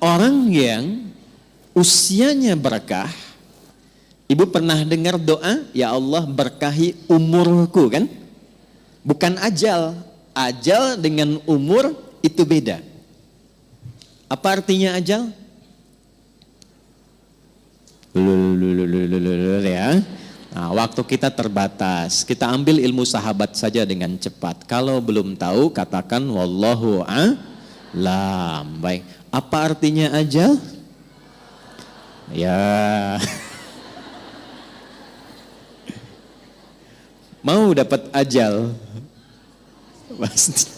Orang yang usianya berkah, ibu pernah dengar doa, ya Allah berkahi umurku kan? Bukan ajal. Ajal dengan umur itu beda. Apa artinya ajal? Ya. Nah, waktu kita terbatas. Kita ambil ilmu sahabat saja dengan cepat. Kalau belum tahu, katakan wallahu a'lam. Baik. Apa artinya ajal? Ya. Mau dapat ajal? Pasti.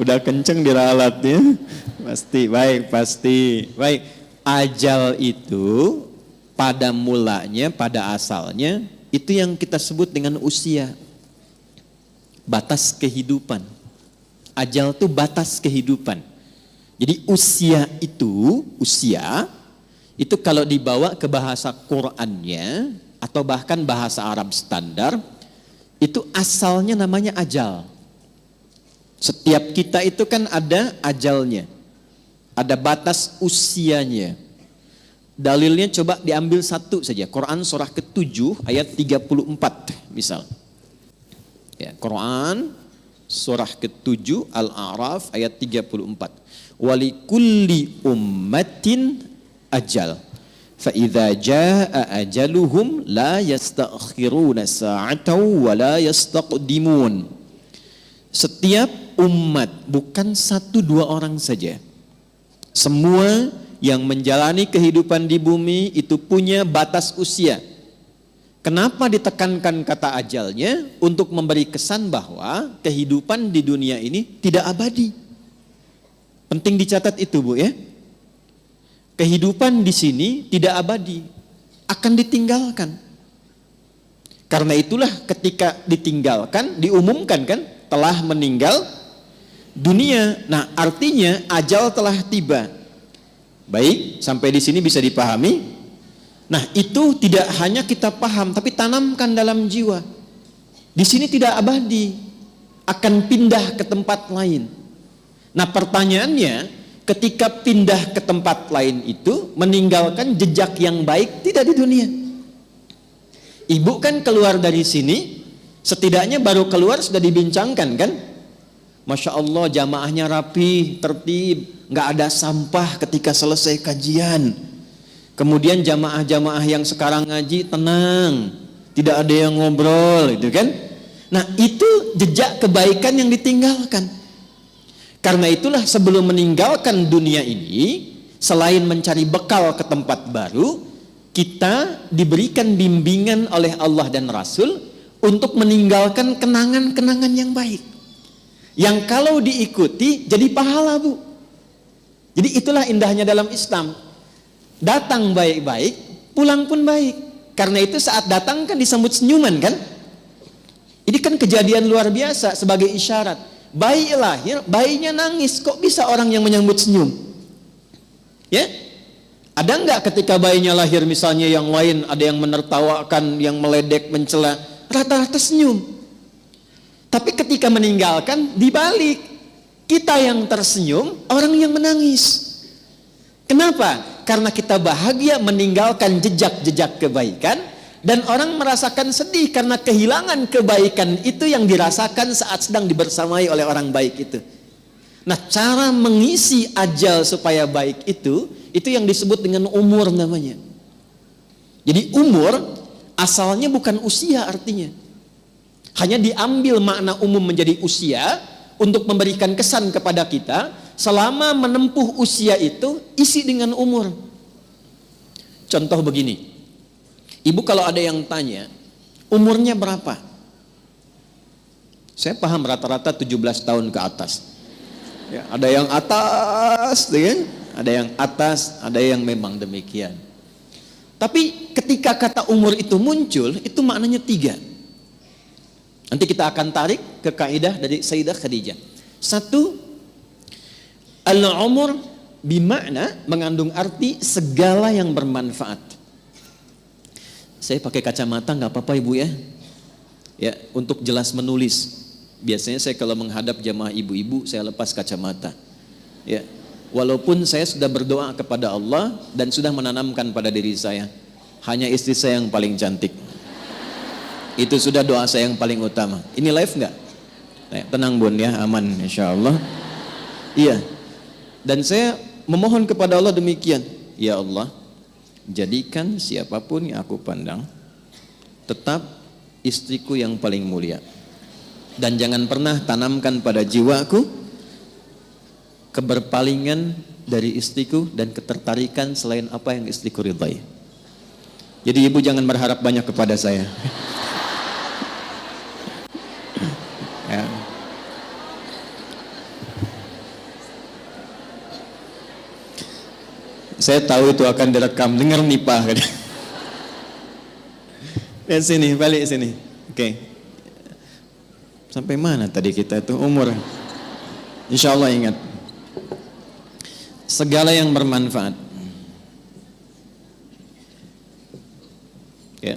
Udah kenceng diralatnya? Pasti. Baik, pasti. Baik. Ajal itu pada mulanya, pada asalnya, itu yang kita sebut dengan usia. Batas kehidupan. Ajal itu batas kehidupan. Jadi usia itu kalau dibawa ke bahasa Qur'annya, atau bahkan bahasa Arab standar, itu asalnya namanya ajal. Setiap kita itu kan ada ajalnya. Ada batas usianya. Dalilnya coba diambil satu saja. Quran surah ke-7 ayat 34 misal. Ya, Quran surah ke-7 Al-A'raf ayat 34. Walikulli ummatin ajal. Fa idza jaa ajaluhum la yastakhiruna sa'atan wa la yastaqdimun. Setiap umat, bukan satu dua orang saja. Semua yang menjalani kehidupan di bumi itu punya batas usia. Kenapa ditekankan kata ajalnya? Untuk memberi kesan bahwa kehidupan di dunia ini tidak abadi. Penting dicatat itu, Bu, ya. Kehidupan di sini tidak abadi, akan ditinggalkan. Karena itulah ketika ditinggalkan, diumumkan kan, telah meninggal dunia. Nah, artinya ajal telah tiba. Baik, sampai di sini bisa dipahami. Nah, itu tidak hanya kita paham, tapi tanamkan dalam jiwa. Di sini tidak abadi, akan pindah ke tempat lain. Nah, pertanyaannya, ketika pindah ke tempat lain itu, meninggalkan jejak yang baik tidak di dunia. Ibu kan keluar dari sini, setidaknya baru keluar sudah dibincangkan kan? Masya Allah, jamaahnya rapi, tertib, nggak ada sampah ketika selesai kajian. Kemudian jamaah-jamaah yang sekarang ngaji tenang, tidak ada yang ngobrol, gitu kan? Nah, itu jejak kebaikan yang ditinggalkan. Karena itulah sebelum meninggalkan dunia ini, selain mencari bekal ke tempat baru, kita diberikan bimbingan oleh Allah dan Rasul untuk meninggalkan kenangan-kenangan yang baik. Yang kalau diikuti jadi pahala, Bu. Jadi itulah indahnya dalam Islam. Datang baik-baik, pulang pun baik. Karena itu saat datang kan disambut senyuman kan? Ini kan kejadian luar biasa sebagai isyarat. Bayi lahir, bayinya nangis, kok bisa orang yang menyambut senyum? Ya? Ada enggak ketika bayinya lahir misalnya yang lain ada yang menertawakan, yang meledek, mencela, rata-rata senyum. Tapi ketika meninggalkan dibalik, kita yang tersenyum, orang yang menangis. Kenapa? Karena kita bahagia meninggalkan jejak-jejak kebaikan, dan orang merasakan sedih karena kehilangan kebaikan itu yang dirasakan saat sedang dibersamai oleh orang baik itu. Nah, cara mengisi ajal supaya baik itu yang disebut dengan umur namanya. Jadi umur asalnya bukan usia artinya. Hanya diambil makna umum menjadi usia untuk memberikan kesan kepada kita. Selama menempuh usia itu isi dengan umur. Contoh begini, ibu kalau ada yang tanya umurnya berapa, saya paham rata-rata 17 tahun ke atas ya, ada yang atas ya, ada yang atas, ada yang memang demikian. Tapi ketika kata umur itu muncul, itu maknanya 3. Nanti kita akan tarik ke kaidah dari Sayyidah Khadijah. 1, al-umur bimakna mengandung arti segala yang bermanfaat. Saya pakai kacamata nggak apa-apa ibu ya. Ya, untuk jelas menulis. Biasanya saya kalau menghadap jamaah ibu-ibu saya lepas kacamata. Ya. walaupun saya sudah berdoa kepada Allah dan sudah menanamkan pada diri saya, hanya istri saya yang paling cantik. Itu sudah doa saya yang paling utama. Ini live nggak? Tenang bun ya, aman insya Allah. Iya. Dan saya memohon kepada Allah demikian, ya Allah, jadikan siapapun yang aku pandang tetap istriku yang paling mulia. Dan jangan pernah tanamkan pada jiwaku keberpalingan dari istriku dan ketertarikan selain apa yang istriku ridhai. Jadi ibu jangan berharap banyak kepada saya. Ya. Saya tahu itu akan direkam, dengar nih Pak. Sini, balik sini. Oke. Sampai mana tadi kita itu umur? Insya Allah ingat. Segala yang bermanfaat. Ya.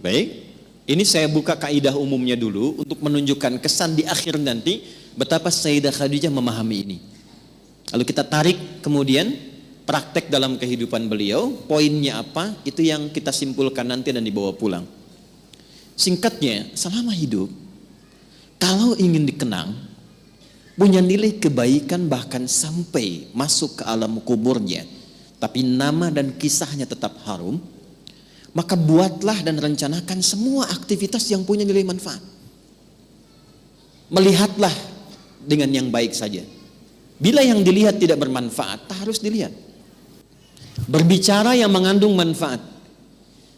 Baik. Ini saya buka kaidah umumnya dulu untuk menunjukkan kesan di akhir nanti betapa Sayyidah Khadijah memahami ini. Lalu kita tarik kemudian praktek dalam kehidupan beliau, poinnya apa? Itu yang kita simpulkan nanti dan dibawa pulang. Singkatnya, selama hidup, kalau ingin dikenang, punya nilai kebaikan bahkan sampai masuk ke alam kuburnya, tapi nama dan kisahnya tetap harum, maka buatlah dan rencanakan semua aktivitas yang punya nilai manfaat. Melihatlah dengan yang baik saja. Bila yang dilihat tidak bermanfaat, tak harus dilihat. Berbicara yang mengandung manfaat.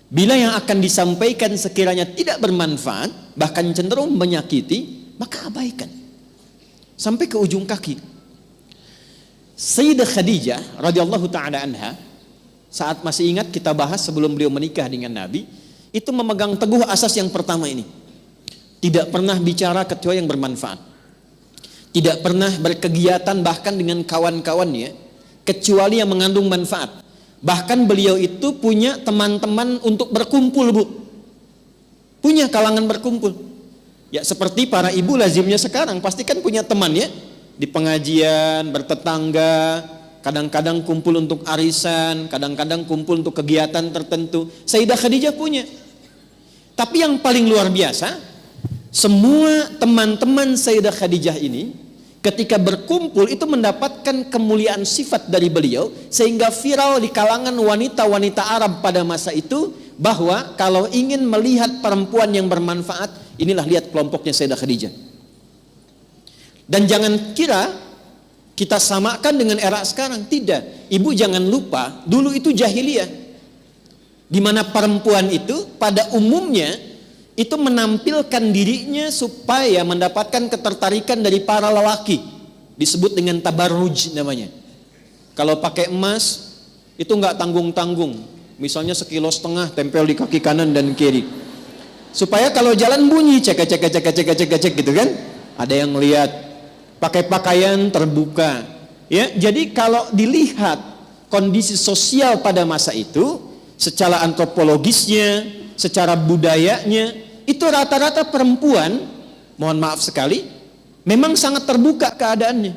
Bila yang akan disampaikan sekiranya tidak bermanfaat, bahkan cenderung menyakiti, maka abaikan. Sampai ke ujung kaki. Sayyidah Khadijah radhiyallahu taala anha, saat masih ingat kita bahas sebelum beliau menikah dengan Nabi, itu memegang teguh asas yang pertama ini. Tidak pernah bicara kecuali yang bermanfaat. Tidak pernah berkegiatan bahkan dengan kawan-kawannya kecuali yang mengandung manfaat. Bahkan beliau itu punya teman-teman untuk berkumpul, Bu. Punya kalangan berkumpul. Ya seperti para ibu lazimnya sekarang, pasti kan punya teman ya. Di pengajian, bertetangga, kadang-kadang kumpul untuk arisan, kadang-kadang kumpul untuk kegiatan tertentu. Sayyidah Khadijah punya. Tapi yang paling luar biasa, semua teman-teman Sayyidah Khadijah ini ketika berkumpul itu mendapatkan kemuliaan sifat dari beliau, sehingga viral di kalangan wanita-wanita Arab pada masa itu bahwa kalau ingin melihat perempuan yang bermanfaat, inilah lihat kelompoknya Sayyidah Khadijah. Dan jangan kira kita samakan dengan era sekarang, tidak. Ibu jangan lupa, dulu itu jahiliyah, di mana perempuan itu pada umumnya itu menampilkan dirinya supaya mendapatkan ketertarikan dari para lelaki. Disebut dengan tabarruj namanya. Kalau pakai emas itu nggak tanggung-tanggung. Misalnya 1,5 kilo tempel di kaki kanan dan kiri. Supaya kalau jalan bunyi cek gitu kan. Ada yang lihat. Pakai pakaian terbuka. Ya, jadi kalau dilihat kondisi sosial pada masa itu, secara antropologisnya, secara budayanya, itu rata-rata perempuan, mohon maaf sekali, memang sangat terbuka keadaannya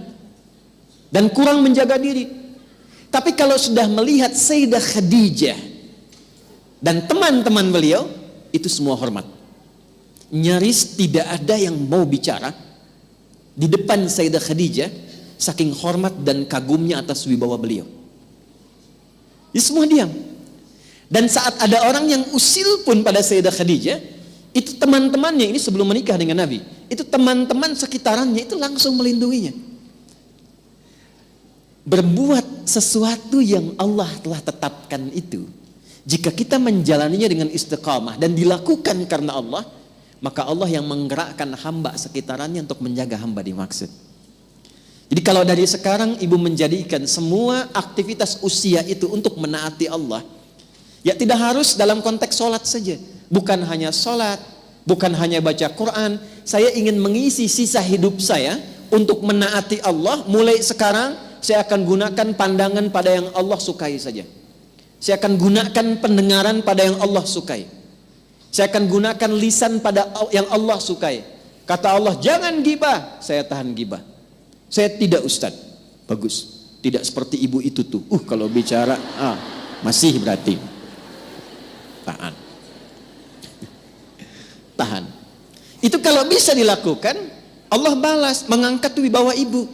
dan kurang menjaga diri. Tapi kalau sudah melihat Sayyidah Khadijah dan teman-teman beliau, itu semua hormat. Nyaris tidak ada yang mau bicara di depan Sayyidah Khadijah, saking hormat dan kagumnya atas wibawa beliau. Ini semua diam. Dan saat ada orang yang usil pun pada Sayyidah Khadijah, itu teman-temannya, ini sebelum menikah dengan Nabi, itu teman-teman sekitarannya itu langsung melindunginya. Berbuat sesuatu yang Allah telah tetapkan itu, jika kita menjalaninya dengan istiqamah dan dilakukan karena Allah, maka Allah yang menggerakkan hamba sekitarannya untuk menjaga hamba dimaksud. Jadi kalau dari sekarang ibu menjadikan semua aktivitas usia itu untuk menaati Allah, ya tidak harus dalam konteks sholat saja. Bukan hanya sholat, bukan hanya baca Quran. Saya ingin mengisi sisa hidup saya untuk menaati Allah. Mulai sekarang saya akan gunakan pandangan pada yang Allah sukai saja. Saya akan gunakan pendengaran pada yang Allah sukai. Saya akan gunakan lisan pada yang Allah sukai. Kata Allah, jangan gibah. Saya tahan gibah. Saya tidak Ustaz. Bagus. Tidak seperti ibu itu tuh. Kalau bicara, masih berarti. Tahan. Tahan. Itu kalau bisa dilakukan, Allah balas, mengangkat wibawa ibu.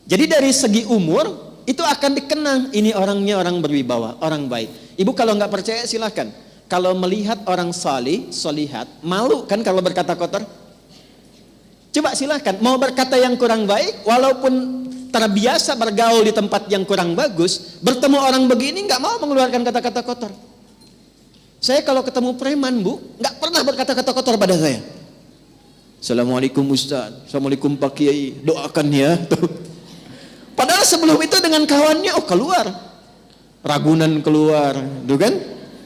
Jadi dari segi umur, itu akan dikenang. Ini orangnya orang berwibawa, orang baik. Ibu kalau nggak percaya silahkan. Kalau melihat orang salih, solihat, malu kan kalau berkata kotor? Coba silahkan, mau berkata yang kurang baik, walaupun terbiasa bergaul di tempat yang kurang bagus, bertemu orang begini nggak mau mengeluarkan kata-kata kotor. Saya kalau ketemu preman bu, nggak pernah berkata-kata kotor pada saya. Assalamualaikum Ustaz, Assalamualaikum Pak Kiai, doakan ya. Padahal sebelum itu dengan kawannya, keluar, Ragunan keluar, tuh kan?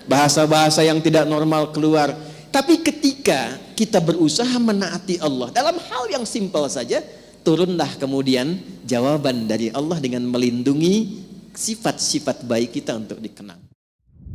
Bahasa-bahasa yang tidak normal keluar. Tapi ketika kita berusaha menaati Allah dalam hal yang simpel saja, turunlah kemudian jawaban dari Allah dengan melindungi sifat-sifat baik kita untuk dikenang.